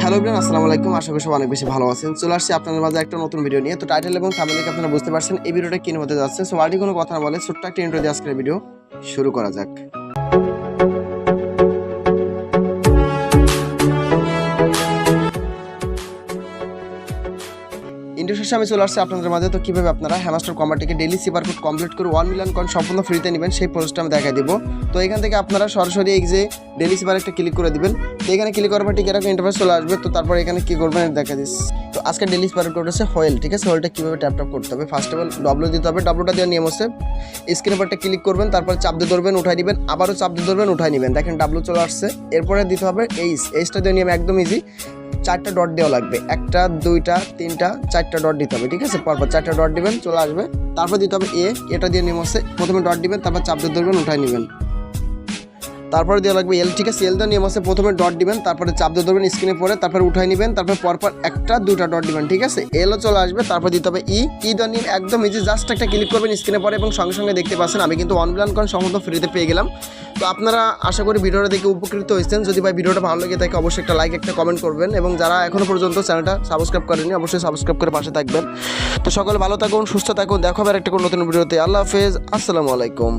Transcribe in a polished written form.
Hello everyone, আসসালামু আলাইকুম। আশা করি সবাই অনেক বেশি ভালো আছেন। চলে আসছি আপনাদের মাঝে একটা নতুন ভিডিও নিয়ে। তো টাইটেল এবং থাম্বনেল দেখে আপনারা বুঝতে পারছেন এই ভিডিওটা কি হতে যাচ্ছে। সো আজকে কোনো কথা না বলে ছোট্ট একটা ইন্ট্রো দিয়ে আজকের ভিডিও শুরু করা যাক। ইন্ট্রো শেষে আমি চলে আসছি আপনাদের মাঝে। তো কীভাবে আপনারা হ্যামাস্টার কম্বারটিকে ডেইলি সুপার কোড কমপ্লিট করে 1 মিলিয়ন কয়েন সম্পূর্ণ ফ্রিতে নেবেন সেই প্রসেসটা আমি দেখাই দিব। তো এখান থেকে আপনারা সরাসরি এই যে ডেইলি সুপার একটা ক্লিক করে দিবেন। তো এখানে ক্লিক করার পর ঠিক এরকম ইন্টারফেস চলে আসবে। তো তারপর এখানে কী করবেন দেখা দিচ্ছি। তো আজকে ডেইলি সুপার কোড হচ্ছে হোয়েল, ঠিক আছে। হোয়েলটা কীভাবে ট্যাপ করতে হবে, ফার্স্ট অফ অল ডব্লু দিতে হবে। ডব্লুটা দেওয়ার নিয়ম হচ্ছে স্ক্রিনের উপরটা ক্লিক করবেন, তারপর চাপ দিয়ে ধরবেন, উঠাই নেবেন, আবারও চাপ দিয়ে ধরবেন, উঠাই নেবেন। দেখেন ডাব্লু চলে আসছে। এরপরে দিতে হবে এইচটা দেওয়ার নিয়ম একদম ইজি। 4টা ডট দেওয়া লাগবে, 1টা 2টা 3টা 4টা ডট দিতে হবে, ঠিক আছে। পরপর 4টা ডট দিবেন, চলে আসবে। তারপর দিতে হবে এটা দিয়ে নিয়ম হচ্ছে প্রথমে ডট দিবেন, তারপর চাপ দিয়ে ধরবেন, উঠাই নেবেন। তারপরে দেওয়া লাগবে এল, ঠিক আছে। এল দেওয়ার নিয়ম আছে প্রথমে ডট দিবেন, তারপরে চাপ দিয়ে ধরবেন স্ক্রিনে পরে, তারপর উঠাই নেবেন, তারপর পরপর 1টা 2টা ডট দিবেন, ঠিক আছে। এলও চলে আসবে। তারপর দিতে হবে দেওয়ার নিয়ম একদম ইজি। জাস্ট একটা ক্লিক করবেন স্ক্রিনে পরে এবং সঙ্গে সঙ্গে দেখতে পাচ্ছেন আমি কিন্তু 1 মিলিয়ন কয়েন সম্পূর্ণ ফ্রিতে পেয়ে গেলাম। তো আপনারা আশা করি ভিডিওটা দেখে উপকৃত হয়েছেন। যদি ভাই ভিডিওটা ভালো লাগে থাকে অবশ্যই একটা লাইক একটা কমেন্ট করবেন এবং যারা এখনও পর্যন্ত চ্যানেলটা সাবস্ক্রাইব করেনি অবশ্যই সাবস্ক্রাইব করে পাশে থাকবেন। তো সকলে ভালো থাকুন, সুস্থ থাকুন। দেখা হবে একটা নতুন ভিডিওতে। আল্লাহ হাফেজ, আসসালামু আলাইকুম।